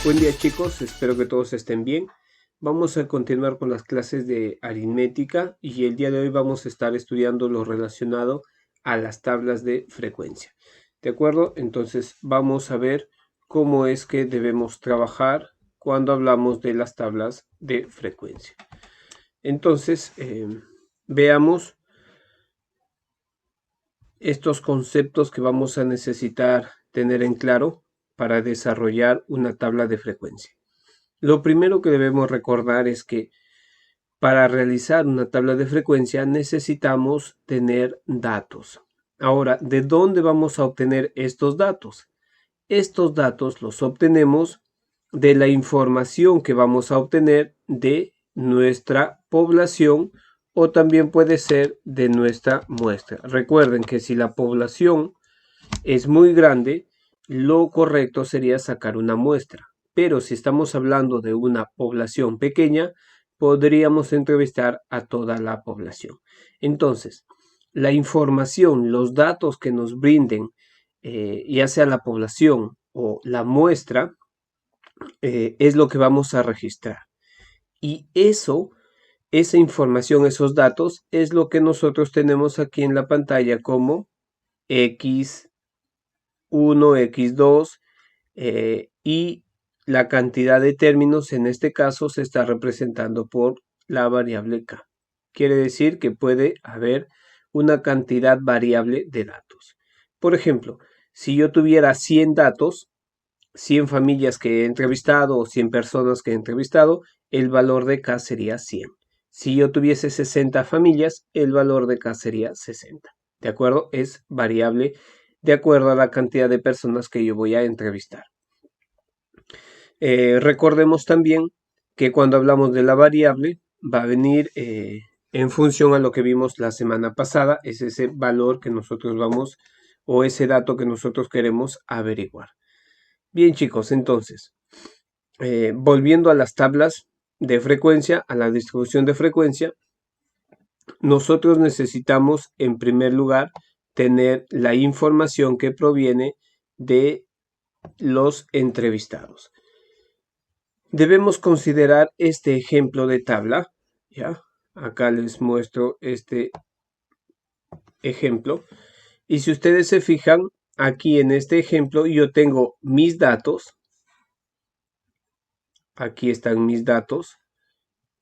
Buen día chicos, espero que todos estén bien. Vamos a continuar con las clases de aritmética y el día de hoy vamos a estar estudiando lo relacionado a las tablas de frecuencia. ¿De acuerdo? Entonces vamos a ver cómo es que debemos trabajar cuando hablamos de las tablas de frecuencia. Entonces, veamos estos conceptos que vamos a necesitar tener en claro para desarrollar una tabla de frecuencia. Lo primero que debemos recordar es que para realizar una tabla de frecuencia necesitamos tener datos. Ahora, ¿de dónde vamos a obtener estos datos? Estos datos los obtenemos de la información que vamos a obtener de nuestra población o también puede ser de nuestra muestra. Recuerden que si la población es muy grande, lo correcto sería sacar una muestra. Pero si estamos hablando de una población pequeña, podríamos entrevistar a toda la población. Entonces, la información, los datos que nos brinden, ya sea la población o la muestra, es lo que vamos a registrar. Y esa información, esos datos, es lo que nosotros tenemos aquí en la pantalla como X1, X2, y la cantidad de términos en este caso se está representando por la variable k. Quiere decir que puede haber una cantidad variable de datos. Por ejemplo, si yo tuviera 100 datos, 100 familias que he entrevistado o 100 personas que he entrevistado, el valor de k sería 100. Si yo tuviese 60 familias, el valor de k sería 60. ¿De acuerdo? Es variable de acuerdo a la cantidad de personas que yo voy a entrevistar. Recordemos también que cuando hablamos de la variable va a venir en función a lo que vimos la semana pasada, es ese valor que nosotros vamos o ese dato que nosotros queremos averiguar. Bien chicos, entonces, volviendo a las tablas de frecuencia, a la distribución de frecuencia, nosotros necesitamos en primer lugar tener la información que proviene de los entrevistados. Debemos considerar este ejemplo de tabla, ¿ya? Acá les muestro este ejemplo. Y si ustedes se fijan, aquí en este ejemplo yo tengo mis datos. Aquí están mis datos,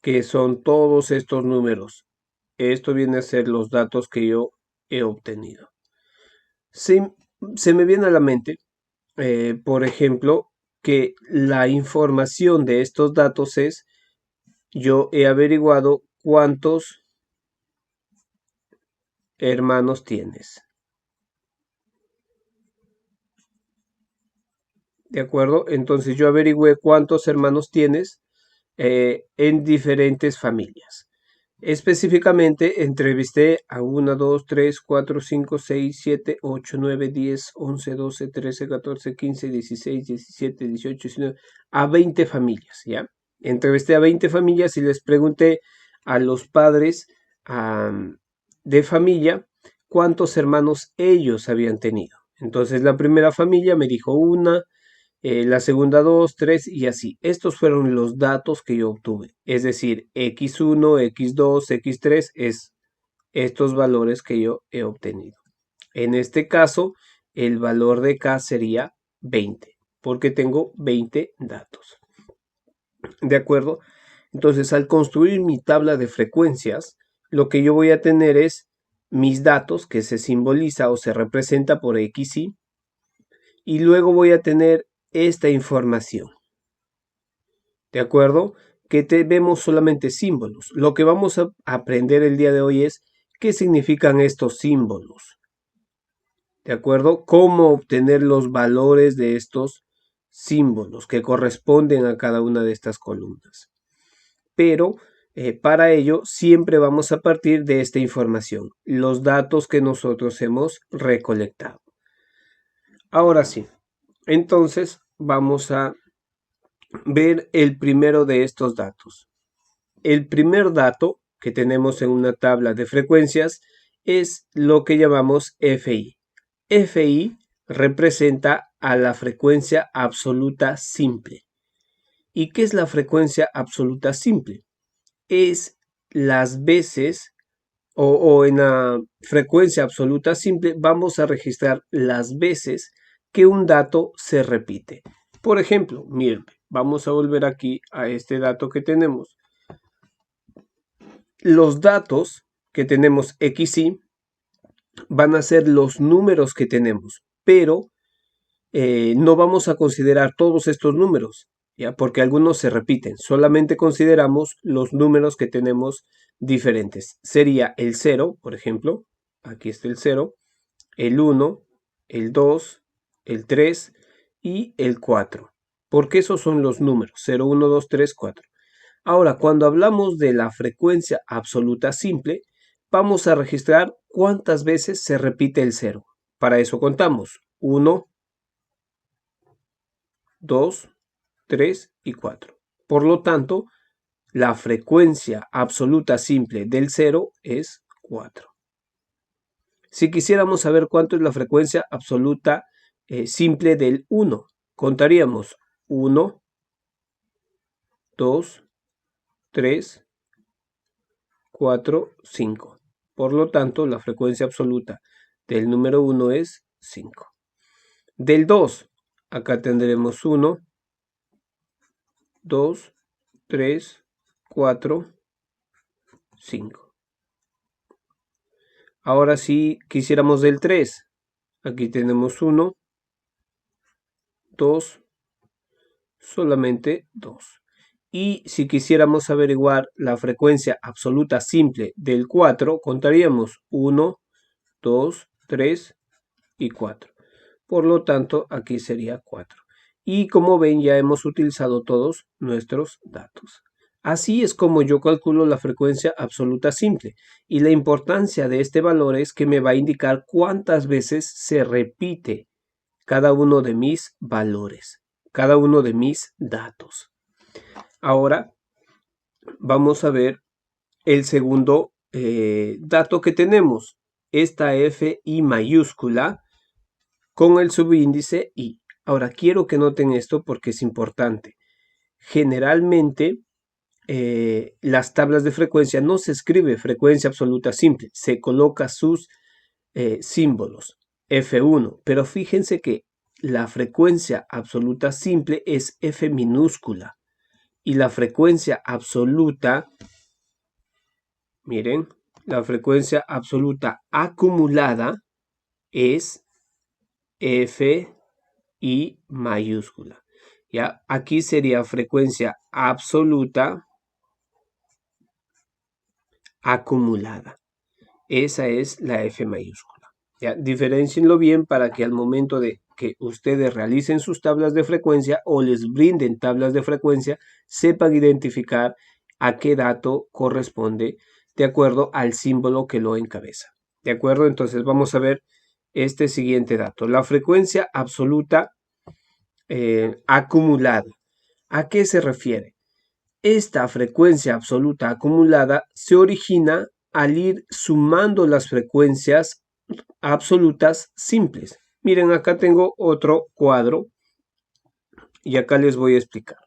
que son todos estos números. Esto viene a ser los datos que yo he obtenido. Se me viene a la mente, por ejemplo, que la información de estos datos es, yo he averiguado cuántos hermanos tienes. ¿De acuerdo? Entonces yo averigüé cuántos hermanos tienes en diferentes familias. Específicamente entrevisté a 1, 2, 3, 4, 5, 6, 7, 8, 9, 10, 11, 12, 13, 14, 15, 16, 17, 18, 19, a 20 familias, ¿ya? Entrevisté a 20 familias y les pregunté a los padres de familia cuántos hermanos ellos habían tenido. Entonces la primera familia me dijo una, la segunda 2, 3 y así. Estos fueron los datos que yo obtuve. Es decir, X1, X2, X3 es estos valores que yo he obtenido. En este caso, el valor de K sería 20, porque tengo 20 datos. ¿De acuerdo? Entonces, al construir mi tabla de frecuencias, lo que yo voy a tener es mis datos, que se simboliza o se representa por XY, y luego voy a tener esta información. ¿De acuerdo? Que vemos solamente símbolos. Lo que vamos a aprender el día de hoy es qué significan estos símbolos. ¿De acuerdo? Cómo obtener los valores de estos símbolos que corresponden a cada una de estas columnas. Pero para ello siempre vamos a partir de esta información, los datos que nosotros hemos recolectado. Ahora sí, entonces vamos a ver el primero de estos datos. El primer dato que tenemos en una tabla de frecuencias es lo que llamamos FI. FI representa a la frecuencia absoluta simple. ¿Y qué es la frecuencia absoluta simple? Es las veces o en la frecuencia absoluta simple vamos a registrar las veces que un dato se repite. Por ejemplo, miren, vamos a volver aquí a este dato que tenemos. Los datos que tenemos XY van a ser los números que tenemos, pero no vamos a considerar todos estos números, ¿ya? Porque algunos se repiten. Solamente consideramos los números que tenemos diferentes. Sería el 0, por ejemplo. Aquí está el 0, el 1, el 2, el 3 y el 4. Porque esos son los números. 0, 1, 2, 3, 4. Ahora, cuando hablamos de la frecuencia absoluta simple, vamos a registrar cuántas veces se repite el 0. Para eso contamos 1, 2, 3 y 4. Por lo tanto, la frecuencia absoluta simple del 0 es 4. Si quisiéramos saber cuánto es la frecuencia absoluta simple del 1, contaríamos 1, 2, 3, 4, 5. Por lo tanto, la frecuencia absoluta del número 1 es 5. Del 2, acá tendremos 1, 2, 3, 4, 5. Ahora si quisiéramos del 3, aquí tenemos 1, 2, solamente 2. Y si quisiéramos averiguar la frecuencia absoluta simple del 4, contaríamos 1, 2, 3 y 4. Por lo tanto, aquí sería 4. Y como ven, ya hemos utilizado todos nuestros datos. Así es como yo calculo la frecuencia absoluta simple. Y la importancia de este valor es que me va a indicar cuántas veces se repite cada uno de mis valores, cada uno de mis datos. Ahora vamos a ver el segundo dato que tenemos. Esta FI mayúscula con el subíndice I. Ahora quiero que noten esto porque es importante. Generalmente las tablas de frecuencia no se escribe frecuencia absoluta simple, se coloca sus símbolos F1, pero fíjense que la frecuencia absoluta simple es F minúscula y la frecuencia absoluta, miren, la frecuencia absoluta acumulada es F I mayúscula. ¿Ya? Aquí sería frecuencia absoluta acumulada. Esa es la F mayúscula. ¿Ya? Diferencienlo bien para que al momento de que ustedes realicen sus tablas de frecuencia o les brinden tablas de frecuencia, sepan identificar a qué dato corresponde de acuerdo al símbolo que lo encabeza. ¿De acuerdo? Entonces vamos a ver este siguiente dato. La frecuencia absoluta acumulada. ¿A qué se refiere? Esta frecuencia absoluta acumulada se origina al ir sumando las frecuencias absolutas simples. Miren, acá tengo otro cuadro y acá les voy a explicar.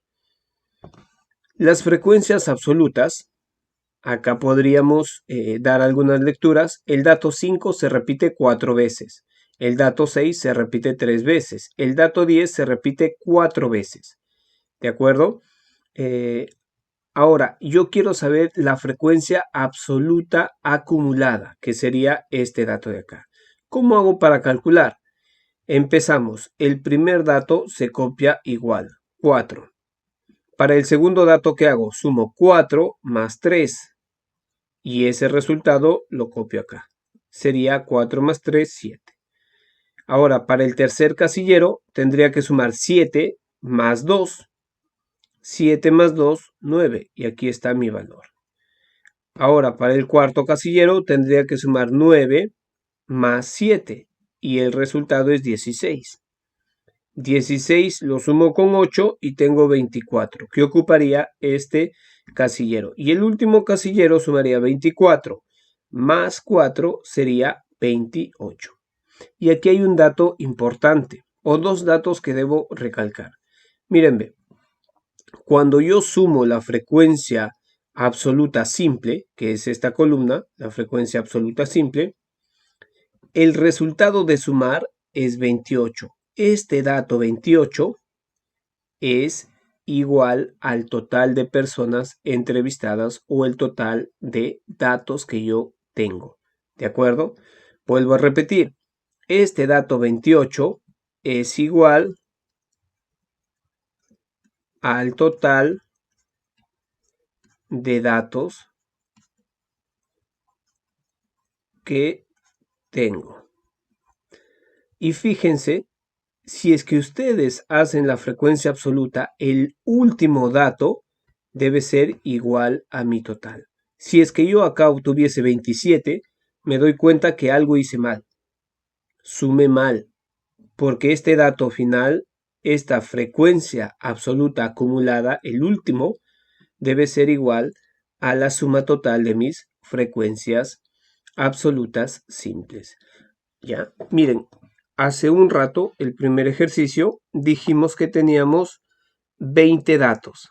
Las frecuencias absolutas, acá podríamos dar algunas lecturas. El dato 5 se repite 4 veces. El dato 6 se repite 3 veces. El dato 10 se repite 4 veces. ¿De acuerdo? Ahora, yo quiero saber la frecuencia absoluta acumulada, que sería este dato de acá. ¿Cómo hago para calcular? Empezamos. El primer dato se copia igual, 4. Para el segundo dato, ¿qué hago? Sumo 4 más 3. Y ese resultado lo copio acá. Sería 4 más 3, 7. Ahora, para el tercer casillero, tendría que sumar 7 más 2. 7 más 2, 9. Y aquí está mi valor. Ahora, para el cuarto casillero, tendría que sumar 9 más 7. Y el resultado es 16. 16 lo sumo con 8 y tengo 24, que ocuparía este casillero. Y el último casillero sumaría 24 más 4 sería 28. Y aquí hay un dato importante, o dos datos que debo recalcar. Miren, Cuando yo sumo la frecuencia absoluta simple, que es esta columna, la frecuencia absoluta simple, el resultado de sumar es 28. Este dato 28 es igual al total de personas entrevistadas o el total de datos que yo tengo. ¿De acuerdo? Vuelvo a repetir. Este dato 28 es igual al total de datos que tengo. Y fíjense, si es que ustedes hacen la frecuencia absoluta, el último dato debe ser igual a mi total. Si es que yo acá obtuviese 27, me doy cuenta que algo hice mal. Sumé mal, porque este dato final, esta frecuencia absoluta acumulada, el último, debe ser igual a la suma total de mis frecuencias absolutas simples. ¿Ya? Miren, hace un rato, el primer ejercicio, dijimos que teníamos 20 datos.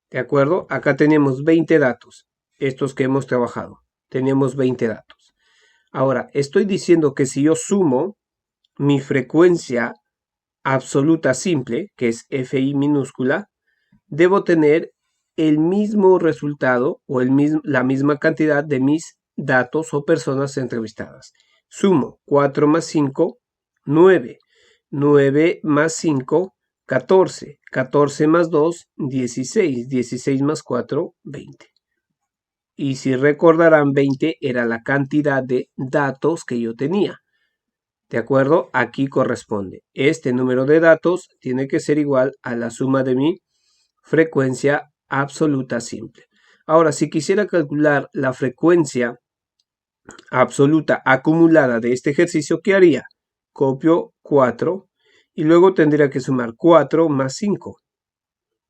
¿De acuerdo? Acá tenemos 20 datos, estos que hemos trabajado. Tenemos 20 datos. Ahora, estoy diciendo que si yo sumo mi frecuencia absoluta simple, que es FI minúscula, debo tener el mismo resultado o la misma cantidad de mis datos o personas entrevistadas. Sumo 4 más 5, 9. 9 más 5, 14. 14 más 2, 16. 16 más 4, 20. Y si recordarán, 20 era la cantidad de datos que yo tenía. ¿De acuerdo? Aquí corresponde. Este número de datos tiene que ser igual a la suma de mi frecuencia absoluta simple. Ahora, si quisiera calcular la frecuencia absoluta acumulada de este ejercicio, ¿qué haría? Copio 4 y luego tendría que sumar 4 más 5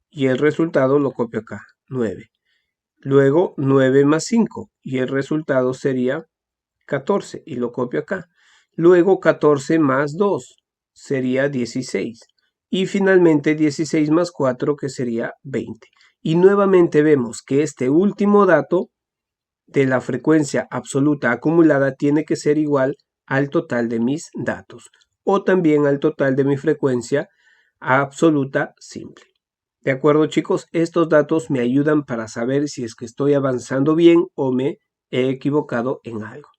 y el resultado lo copio acá, 9. Luego 9 más 5 y el resultado sería 14 y lo copio acá. Luego 14 más 2 sería 16. Y finalmente 16 más 4 que sería 20. Y nuevamente vemos que este último dato de la frecuencia absoluta acumulada tiene que ser igual al total de mis datos o también al total de mi frecuencia absoluta simple. ¿De acuerdo, chicos? Estos datos me ayudan para saber si es que estoy avanzando bien o me he equivocado en algo.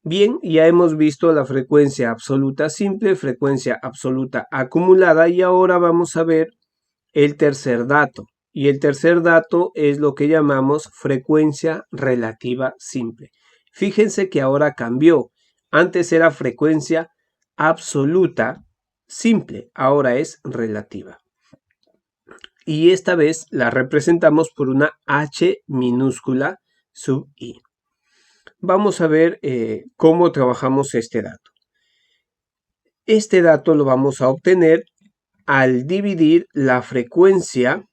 Bien, ya hemos visto la frecuencia absoluta simple, frecuencia absoluta acumulada y ahora vamos a ver el tercer dato. Y el tercer dato es lo que llamamos frecuencia relativa simple. Fíjense que ahora cambió. Antes era frecuencia absoluta simple, ahora es relativa. Y esta vez la representamos por una H minúscula sub I. Vamos a ver cómo trabajamos este dato. Este dato lo vamos a obtener al dividir la frecuencia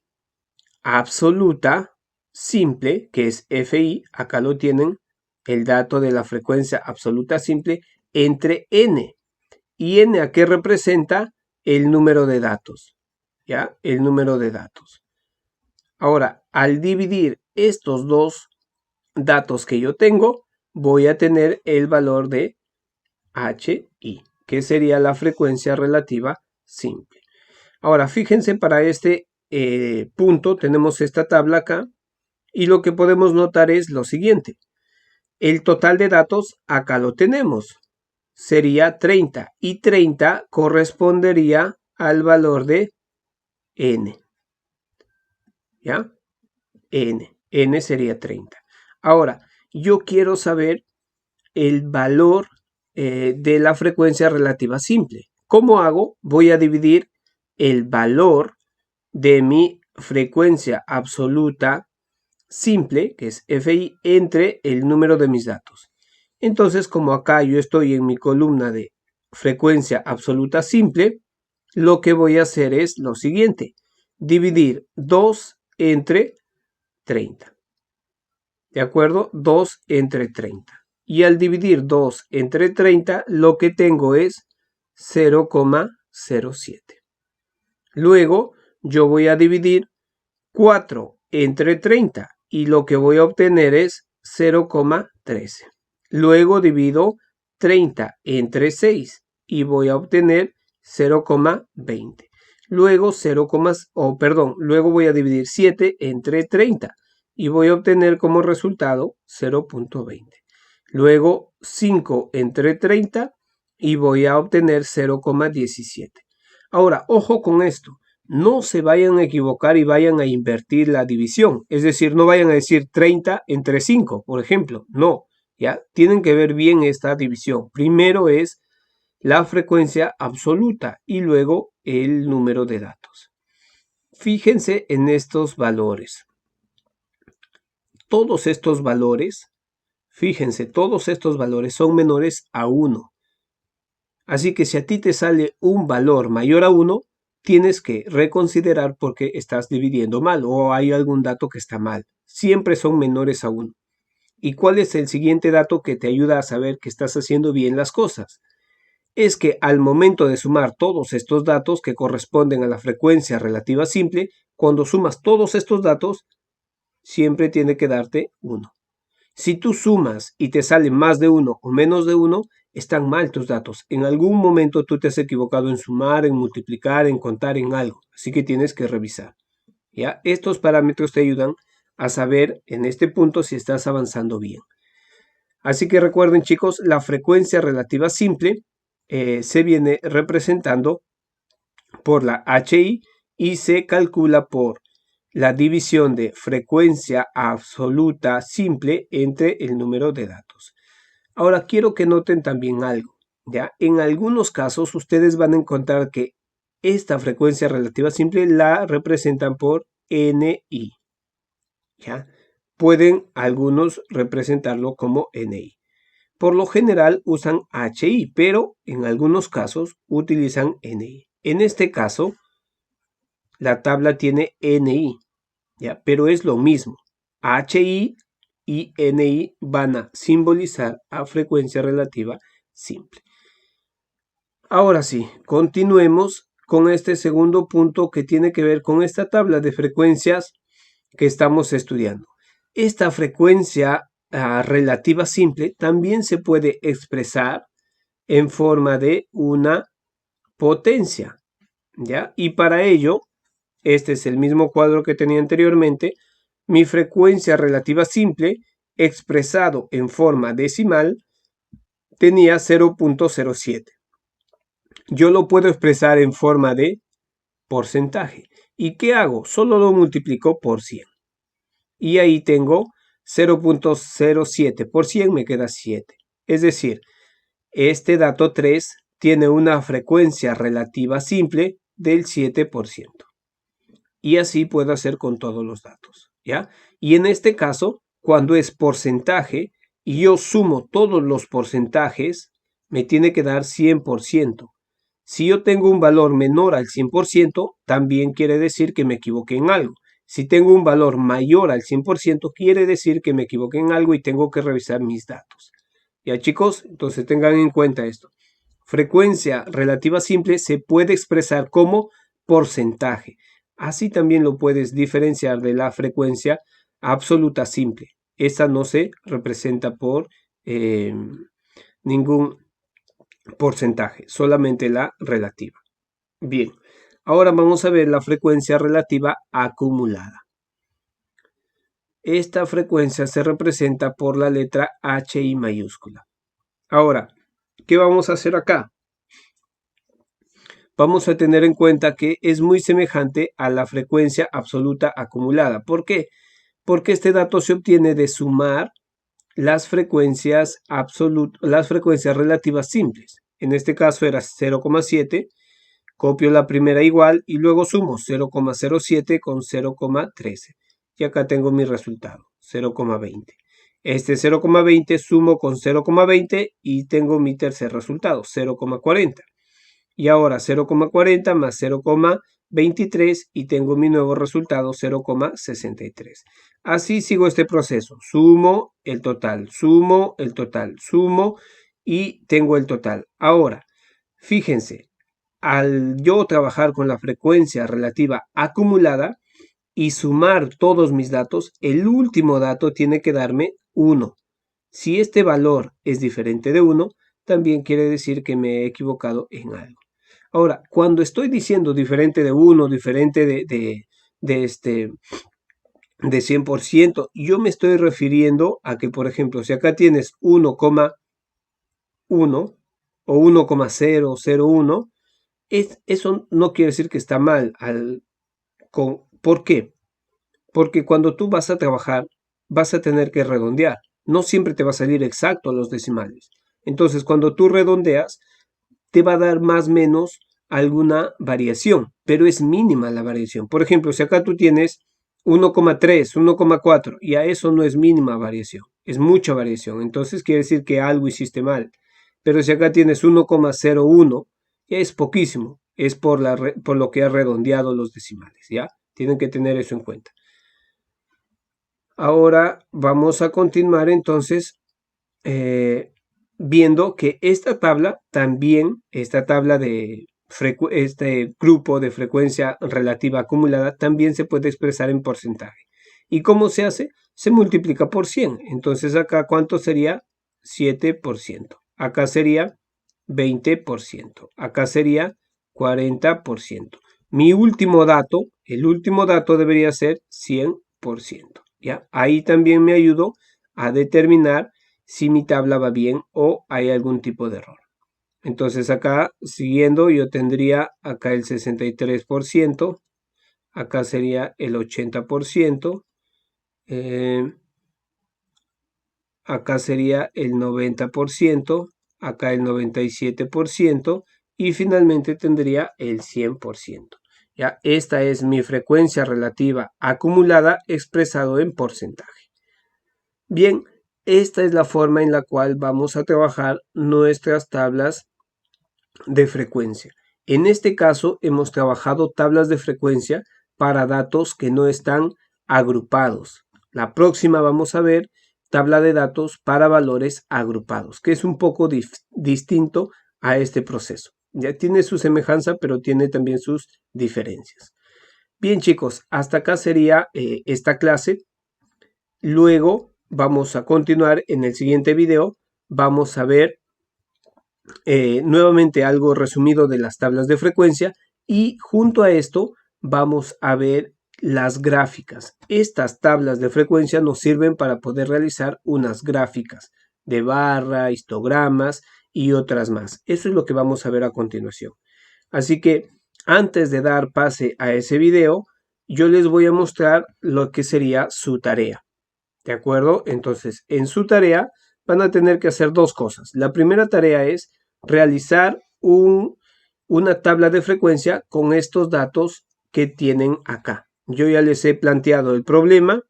absoluta simple, que es FI, acá lo tienen, el dato de la frecuencia absoluta simple, entre N. ¿Y N a qué representa? El número de datos, ¿ya? El número de datos. Ahora, al dividir estos dos datos que yo tengo, voy a tener el valor de HI, que sería la frecuencia relativa simple. Ahora, fíjense, para este punto tenemos esta tabla acá y lo que podemos notar es lo siguiente. El total de datos acá lo tenemos. Sería 30 y 30 correspondería al valor de N. ¿Ya? N sería 30. Ahora, yo quiero saber el valor de la frecuencia relativa simple. ¿Cómo hago? Voy a dividir el valor de mi frecuencia absoluta simple, que es FI, entre el número de mis datos. Entonces, como acá yo estoy en mi columna de frecuencia absoluta simple, lo que voy a hacer es lo siguiente: dividir 2 entre 30. ¿De acuerdo? 2 entre 30. Y al dividir 2 entre 30, lo que tengo es 0,07. Luego, yo voy a dividir 4 entre 30 y lo que voy a obtener es 0,13. Luego divido 30 entre 6 y voy a obtener 0,20. Luego luego voy a dividir 7 entre 30 y voy a obtener como resultado 0,20. Luego 5 entre 30 y voy a obtener 0,17. Ahora, ojo con esto. No se vayan a equivocar y vayan a invertir la división. Es decir, no vayan a decir 30 entre 5, por ejemplo. No, ya tienen que ver bien esta división. Primero es la frecuencia absoluta y luego el número de datos. Fíjense en estos valores. Todos estos valores son menores a 1. Así que si a ti te sale un valor mayor a 1, tienes que reconsiderar porque estás dividiendo mal o hay algún dato que está mal. Siempre son menores a 1. ¿Y cuál es el siguiente dato que te ayuda a saber que estás haciendo bien las cosas? Es que al momento de sumar todos estos datos que corresponden a la frecuencia relativa simple, cuando sumas todos estos datos, siempre tiene que darte 1. Si tú sumas y te sale más de 1 o menos de 1, están mal tus datos. En algún momento tú te has equivocado en sumar, en multiplicar, en contar, en algo. Así que tienes que revisar. ¿Ya? Estos parámetros te ayudan a saber en este punto si estás avanzando bien. Así que recuerden, chicos, la frecuencia relativa simple se viene representando por la HI y se calcula por la división de frecuencia absoluta simple entre el número de datos. Ahora quiero que noten también algo, ¿ya? En algunos casos ustedes van a encontrar que esta frecuencia relativa simple la representan por NI, ¿ya? Pueden algunos representarlo como NI. Por lo general usan HI, pero en algunos casos utilizan NI. En este caso, la tabla tiene NI, ¿ya? Pero es lo mismo. HI y NI van a simbolizar a frecuencia relativa simple. Ahora sí, continuemos con este segundo punto que tiene que ver con esta tabla de frecuencias que estamos estudiando. Esta frecuencia relativa simple también se puede expresar en forma de una potencia, ¿ya? Y para ello, este es el mismo cuadro que tenía anteriormente, mi frecuencia relativa simple expresado en forma decimal tenía 0,07. Yo lo puedo expresar en forma de porcentaje. ¿Y qué hago? Solo lo multiplico por 100. Y ahí tengo 0,07 por 100 me queda 7. Es decir, este dato 3 tiene una frecuencia relativa simple del 7%. Y así puedo hacer con todos los datos, ¿ya? Y en este caso, cuando es porcentaje y yo sumo todos los porcentajes, me tiene que dar 100%. Si yo tengo un valor menor al 100%, también quiere decir que me equivoqué en algo. Si tengo un valor mayor al 100%, quiere decir que me equivoqué en algo y tengo que revisar mis datos. ¿Ya, chicos? Entonces tengan en cuenta esto. Frecuencia relativa simple se puede expresar como porcentaje. Así también lo puedes diferenciar de la frecuencia absoluta simple. Esta no se representa por ningún porcentaje, solamente la relativa. Bien, ahora vamos a ver la frecuencia relativa acumulada. Esta frecuencia se representa por la letra HI mayúscula. Ahora, ¿qué vamos a hacer acá? Vamos a tener en cuenta que es muy semejante a la frecuencia absoluta acumulada. ¿Por qué? Porque este dato se obtiene de sumar las frecuencias relativas simples. En este caso era 0,7, copio la primera igual y luego sumo 0,07 con 0,13. Y acá tengo mi resultado, 0,20. Este 0,20 sumo con 0,20 y tengo mi tercer resultado, 0,40. Y ahora 0,40 más 0,23 y tengo mi nuevo resultado 0,63. Así sigo este proceso. Sumo el total, sumo el total, sumo y tengo el total. Ahora, fíjense, al yo trabajar con la frecuencia relativa acumulada, y sumar todos mis datos, el último dato tiene que darme 1. Si este valor es diferente de 1, también quiere decir que me he equivocado en algo. Ahora, cuando estoy diciendo diferente de 1, diferente de 100%, yo me estoy refiriendo a que, por ejemplo, si acá tienes 1,1 o 1,001, eso no quiere decir que está mal. ¿Por qué? Porque cuando tú vas a trabajar, vas a tener que redondear. No siempre te va a salir exacto a los decimales. Entonces, cuando tú redondeas, te va a dar más o menos alguna variación, pero es mínima la variación. Por ejemplo, si acá tú tienes 1,3, 1,4, y a eso no es mínima variación, es mucha variación. Entonces quiere decir que algo hiciste mal. Pero si acá tienes 1,01, es poquísimo, es por lo que has redondeado los decimales, ¿ya? Tienen que tener eso en cuenta. Ahora vamos a continuar entonces viendo que esta tabla también, esta tabla de este grupo de frecuencia relativa acumulada también se puede expresar en porcentaje. ¿Y cómo se hace? Se multiplica por 100. Entonces acá, ¿cuánto sería? 7%. Acá sería 20%. Acá sería 40%. Mi último dato, el último dato debería ser 100%. ¿Ya? Ahí también me ayudo a determinar si mi tabla va bien o hay algún tipo de error. Entonces acá, siguiendo, yo tendría acá el 63%, acá sería el 80%, acá sería el 90%, acá el 97% y finalmente tendría el 100%. Ya, esta es mi frecuencia relativa acumulada expresado en porcentaje. Bien, esta es la forma en la cual vamos a trabajar nuestras tablas de frecuencia. En este caso hemos trabajado tablas de frecuencia para datos que no están agrupados. La próxima vamos a ver tabla de datos para valores agrupados, que es un poco distinto a este proceso. Ya tiene su semejanza, pero tiene también sus diferencias. Bien, chicos, hasta acá sería esta clase. Luego vamos a continuar en el siguiente video. Vamos a ver nuevamente algo resumido de las tablas de frecuencia y junto a esto vamos a ver las gráficas. Estas tablas de frecuencia nos sirven para poder realizar unas gráficas de barra, histogramas y otras más. Eso es lo que vamos a ver a continuación. Así que antes de dar pase a ese video, yo les voy a mostrar lo que sería su tarea. ¿De acuerdo? Entonces, en su tarea van a tener que hacer dos cosas. La primera tarea es realizar una tabla de frecuencia con estos datos que tienen acá. Yo ya les he planteado el problema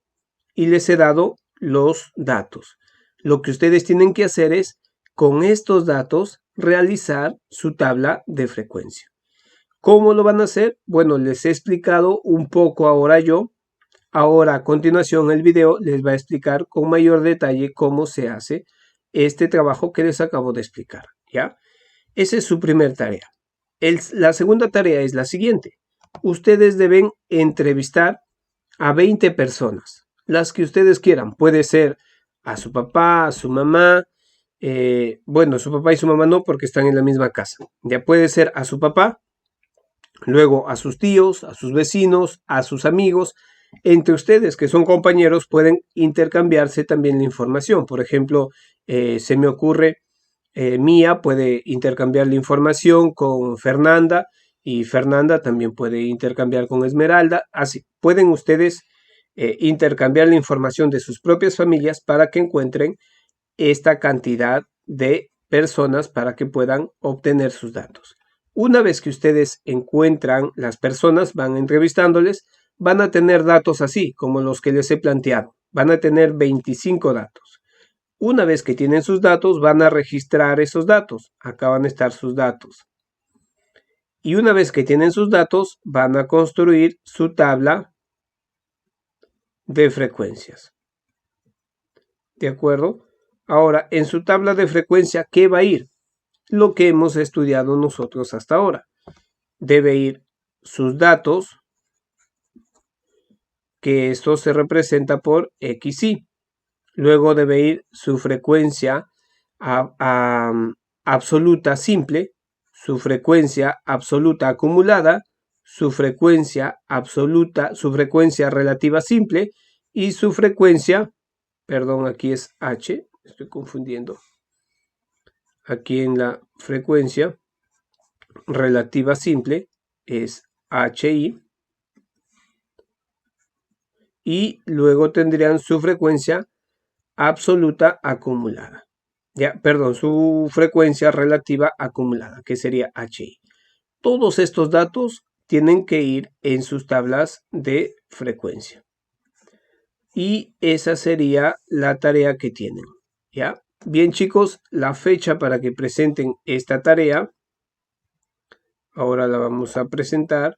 y les he dado los datos. Lo que ustedes tienen que hacer es, con estos datos, realizar su tabla de frecuencia. ¿Cómo lo van a hacer? Bueno, les he explicado un poco ahora yo. Ahora, a continuación, el video les va a explicar con mayor detalle cómo se hace este trabajo que les acabo de explicar, ¿ya? Esa es su primera tarea. La segunda tarea es la siguiente. Ustedes deben entrevistar a 20 personas, las que ustedes quieran. Puede ser a su papá, a su mamá. Bueno, su papá y su mamá no, porque están en la misma casa. Ya puede ser a su papá, luego a sus tíos, a sus vecinos, a sus amigos. Entre ustedes que son compañeros pueden intercambiarse también la información. Por ejemplo, se me ocurre, Mía puede intercambiar la información con Fernanda y Fernanda también puede intercambiar con Esmeralda. Así pueden ustedes intercambiar la información de sus propias familias para que encuentren esta cantidad de personas para que puedan obtener sus datos. Una vez que ustedes encuentran las personas, van entrevistándoles, van a tener datos así como los que les he planteado. Van a tener 25 datos. Una vez que tienen sus datos, van a registrar esos datos. Acá van a estar sus datos. Y una vez que tienen sus datos, van a construir su tabla de frecuencias. ¿De acuerdo? Ahora, en su tabla de frecuencia, ¿qué va a ir? Lo que hemos estudiado nosotros hasta ahora. Debe ir sus datos, que esto se representa por XY. Luego debe ir su frecuencia absoluta simple, su frecuencia absoluta acumulada, su frecuencia relativa simple y su frecuencia, perdón, aquí es H, estoy confundiendo. Aquí en la frecuencia relativa simple es HI. Y luego tendrían su frecuencia absoluta acumulada. Su frecuencia relativa acumulada, que sería HI. Todos estos datos tienen que ir en sus tablas de frecuencia. Y esa sería la tarea que tienen. ¿Ya? Bien, chicos, la fecha para que presenten esta tarea, ahora la vamos a presentar,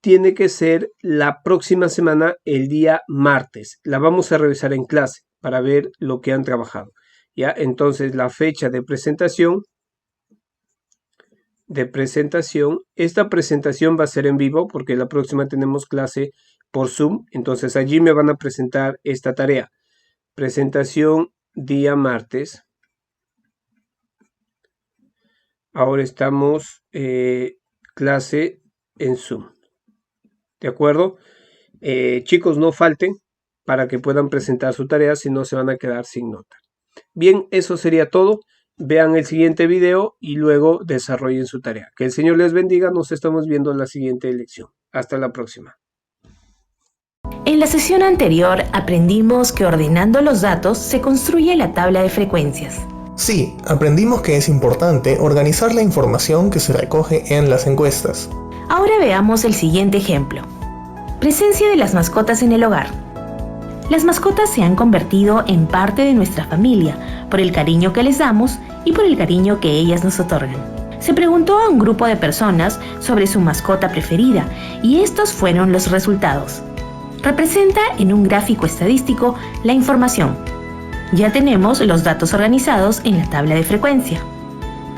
tiene que ser la próxima semana, el día martes. La vamos a revisar en clase para ver lo que han trabajado. ¿Ya? Entonces, la fecha de presentación, esta presentación va a ser en vivo porque la próxima tenemos clase por Zoom. Entonces, allí me van a presentar esta tarea. Presentación día martes. Ahora estamos clase en Zoom. ¿De acuerdo? Chicos, no falten para que puedan presentar su tarea, si no se van a quedar sin nota. Bien, eso sería todo. Vean el siguiente video y luego desarrollen su tarea. Que el Señor les bendiga. Nos estamos viendo en la siguiente lección. Hasta la próxima. En la sesión anterior aprendimos que ordenando los datos se construye la tabla de frecuencias. Sí, aprendimos que es importante organizar la información que se recoge en las encuestas. Ahora veamos el siguiente ejemplo. Presencia de las mascotas en el hogar. Las mascotas se han convertido en parte de nuestra familia por el cariño que les damos y por el cariño que ellas nos otorgan. Se preguntó a un grupo de personas sobre su mascota preferida y estos fueron los resultados. Representa en un gráfico estadístico la información. Ya tenemos los datos organizados en la tabla de frecuencia.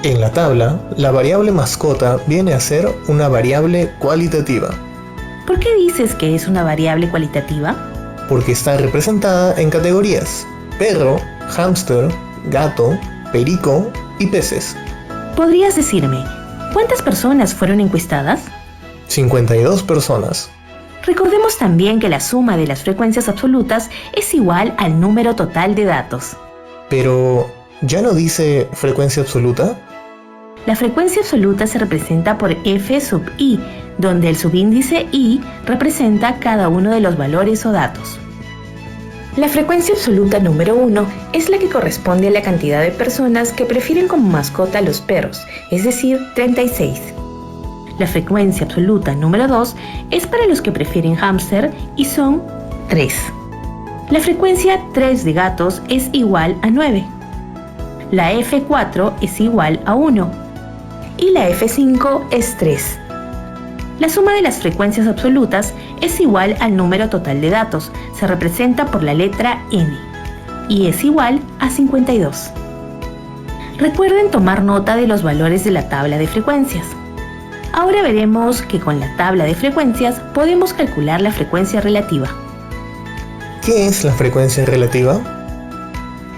En la tabla, la variable mascota viene a ser una variable cualitativa. ¿Por qué dices que es una variable cualitativa? Porque está representada en categorías: perro, hámster, gato, perico y peces. ¿Podrías decirme cuántas personas fueron encuestadas? 52 personas. Recordemos también que la suma de las frecuencias absolutas es igual al número total de datos. Pero, ¿ya no dice frecuencia absoluta? La frecuencia absoluta se representa por f sub i, donde el subíndice i representa cada uno de los valores o datos. La frecuencia absoluta número 1 es la que corresponde a la cantidad de personas que prefieren como mascota a los perros, es decir, 36. La frecuencia absoluta número 2 es para los que prefieren hámster y son 3. La frecuencia 3 de gatos es igual a 9. La F4 es igual a 1. Y la F5 es 3. La suma de las frecuencias absolutas es igual al número total de datos, se representa por la letra N, y es igual a 52. Recuerden tomar nota de los valores de la tabla de frecuencias. Ahora veremos que con la tabla de frecuencias podemos calcular la frecuencia relativa. ¿Qué es la frecuencia relativa?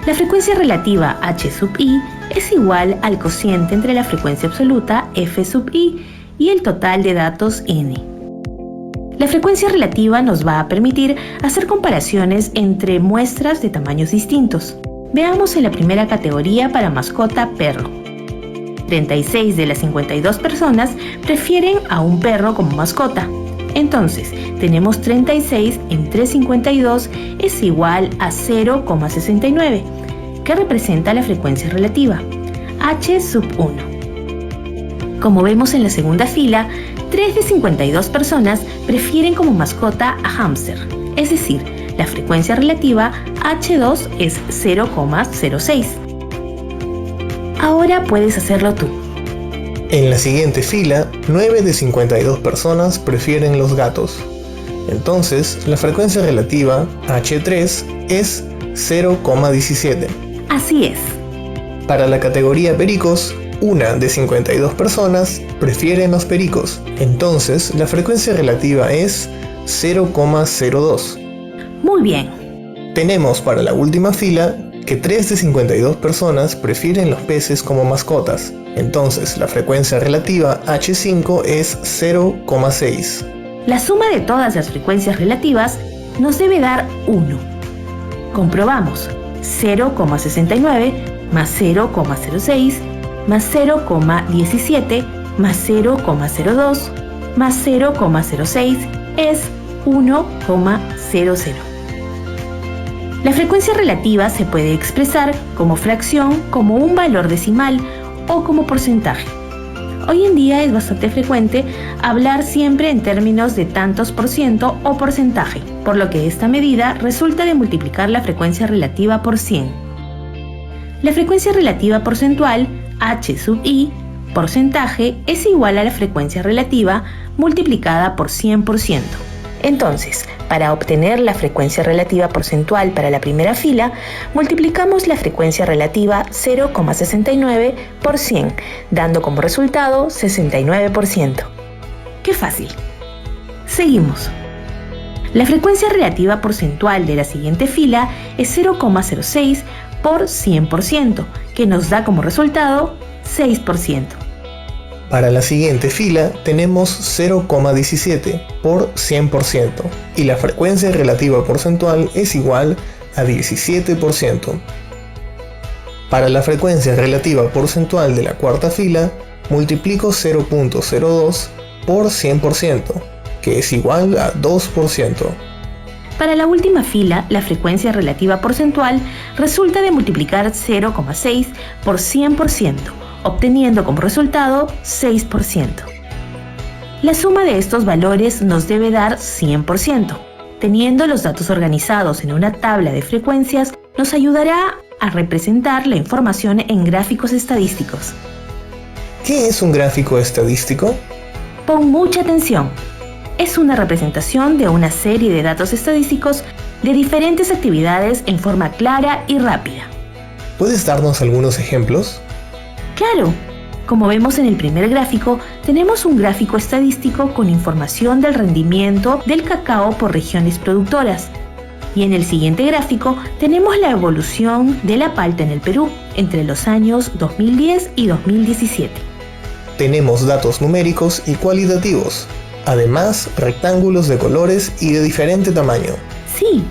La frecuencia relativa h sub i es igual al cociente entre la frecuencia absoluta f sub i y el total de datos n. La frecuencia relativa nos va a permitir hacer comparaciones entre muestras de tamaños distintos. Veamos en la primera categoría para mascota perro. 36 de las 52 personas prefieren a un perro como mascota. Entonces, tenemos 36 entre 52 es igual a 0,69, que representa la frecuencia relativa, h sub 1. Como vemos en la segunda fila, 3 de 52 personas prefieren como mascota a hámster, es decir, la frecuencia relativa h2 es 0,06. Ahora puedes hacerlo tú. En la siguiente fila, 9 de 52 personas prefieren los gatos. Entonces, la frecuencia relativa H3 es 0,17. Así es. Para la categoría pericos, 1 de 52 personas prefieren los pericos. Entonces, la frecuencia relativa es 0,02. Muy bien. Tenemos para la última fila que 3 de 52 personas prefieren los peces como mascotas. Entonces la frecuencia relativa H5 es 0,6. La suma de todas las frecuencias relativas nos debe dar 1. Comprobamos. 0,69 más 0,06 más 0,17 más 0,02 más 0,06 es 1,00. La frecuencia relativa se puede expresar como fracción, como un valor decimal o como porcentaje. Hoy en día es bastante frecuente hablar siempre en términos de tantos por ciento o porcentaje, por lo que esta medida resulta de multiplicar la frecuencia relativa por 100. La frecuencia relativa porcentual, H sub i, porcentaje, es igual a la frecuencia relativa multiplicada por 100%. Entonces, para obtener la frecuencia relativa porcentual para la primera fila, multiplicamos la frecuencia relativa 0,69 por 100, dando como resultado 69%. ¡Qué fácil! Seguimos. La frecuencia relativa porcentual de la siguiente fila es 0,06 por 100%, que nos da como resultado 6%. Para la siguiente fila tenemos 0,17 por 100% y la frecuencia relativa porcentual es igual a 17%. Para la frecuencia relativa porcentual de la cuarta fila, multiplico 0,02 por 100%, que es igual a 2%. Para la última fila, la frecuencia relativa porcentual resulta de multiplicar 0,6 por 100%, obteniendo como resultado 6%. La suma de estos valores nos debe dar 100%. Teniendo los datos organizados en una tabla de frecuencias, nos ayudará a representar la información en gráficos estadísticos. ¿Qué es un gráfico estadístico? Pon mucha atención. Es una representación de una serie de datos estadísticos de diferentes actividades en forma clara y rápida. ¿Puedes darnos algunos ejemplos? Claro, como vemos en el primer gráfico, tenemos un gráfico estadístico con información del rendimiento del cacao por regiones productoras. Y en el siguiente gráfico tenemos la evolución de la palta en el Perú entre los años 2010 y 2017. Tenemos datos numéricos y cualitativos, además rectángulos de colores y de diferente tamaño. Sí,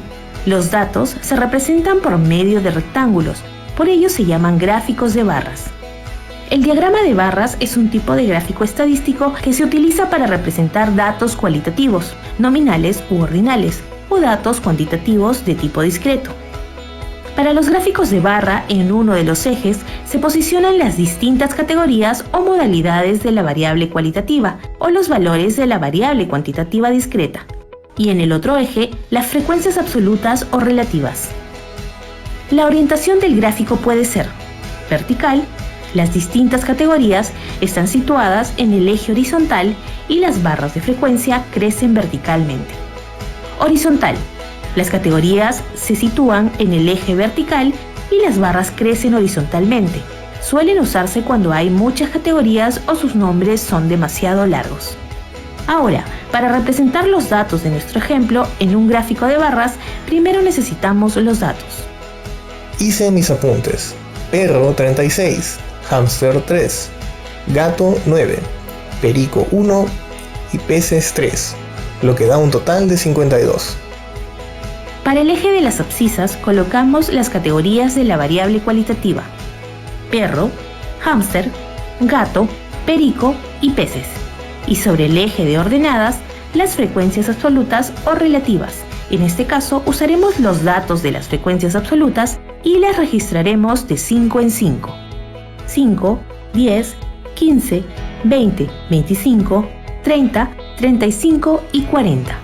los datos se representan por medio de rectángulos, por ello se llaman gráficos de barras. El diagrama de barras es un tipo de gráfico estadístico que se utiliza para representar datos cualitativos, nominales u ordinales, o datos cuantitativos de tipo discreto. Para los gráficos de barra, en uno de los ejes se posicionan las distintas categorías o modalidades de la variable cualitativa o los valores de la variable cuantitativa discreta, y en el otro eje las frecuencias absolutas o relativas. La orientación del gráfico puede ser vertical. Las distintas categorías están situadas en el eje horizontal y las barras de frecuencia crecen verticalmente. Horizontal. Las categorías se sitúan en el eje vertical y las barras crecen horizontalmente. Suelen usarse cuando hay muchas categorías o sus nombres son demasiado largos. Ahora, para representar los datos de nuestro ejemplo en un gráfico de barras, primero necesitamos los datos. Hice mis apuntes. Perro 36, hámster 3, gato 9, perico 1 y peces 3, lo que da un total de 52. Para el eje de las abscisas colocamos las categorías de la variable cualitativa: perro, hámster, gato, perico y peces. Y sobre el eje de ordenadas, las frecuencias absolutas o relativas. En este caso usaremos los datos de las frecuencias absolutas y las registraremos de 5 en 5. 5, 10, 15, 20, 25, 30, 35 y 40.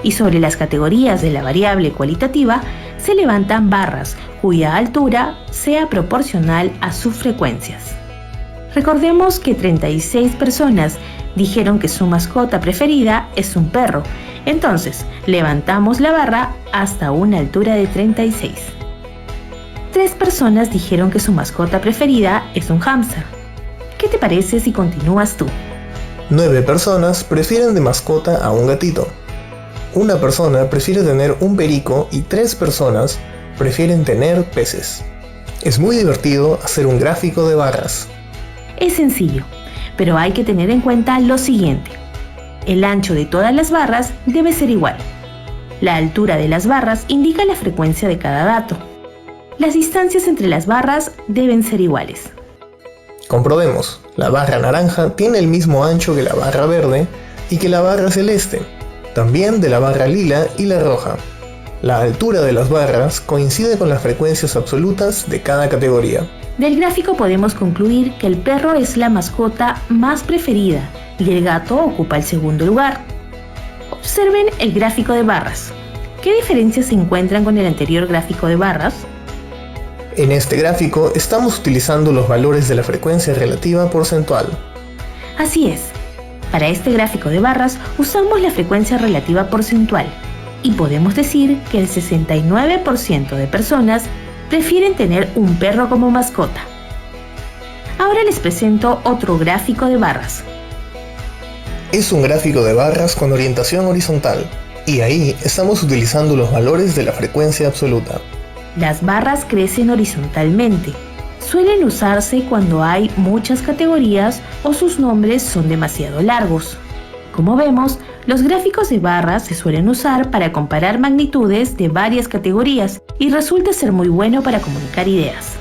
Y sobre las categorías de la variable cualitativa se levantan barras cuya altura sea proporcional a sus frecuencias. Recordemos que 36 personas dijeron que su mascota preferida es un perro, entonces levantamos la barra hasta una altura de 36. 3 personas dijeron que su mascota preferida es un hámster. ¿Qué te parece si continúas tú? 9 personas prefieren de mascota a un gatito. Una persona prefiere tener un perico y 3 personas prefieren tener peces. Es muy divertido hacer un gráfico de barras. Es sencillo, pero hay que tener en cuenta lo siguiente. El ancho de todas las barras debe ser igual. La altura de las barras indica la frecuencia de cada dato. Las distancias entre las barras deben ser iguales. Comprobemos, la barra naranja tiene el mismo ancho que la barra verde y que la barra celeste, también de la barra lila y la roja. La altura de las barras coincide con las frecuencias absolutas de cada categoría. Del gráfico podemos concluir que el perro es la mascota más preferida y el gato ocupa el segundo lugar. Observen el gráfico de barras. ¿Qué diferencias se encuentran con el anterior gráfico de barras? En este gráfico estamos utilizando los valores de la frecuencia relativa porcentual. Así es. Para este gráfico de barras usamos la frecuencia relativa porcentual y podemos decir que el 69% de personas prefieren tener un perro como mascota. Ahora les presento otro gráfico de barras. Es un gráfico de barras con orientación horizontal, y ahí estamos utilizando los valores de la frecuencia absoluta. Las barras crecen horizontalmente. Suelen usarse cuando hay muchas categorías o sus nombres son demasiado largos. Como vemos, los gráficos de barras se suelen usar para comparar magnitudes de varias categorías y resulta ser muy bueno para comunicar ideas.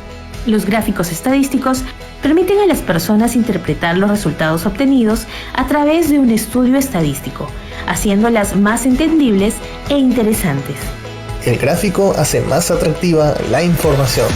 Los gráficos estadísticos permiten a las personas interpretar los resultados obtenidos a través de un estudio estadístico, haciéndolas más entendibles e interesantes. El gráfico hace más atractiva la información.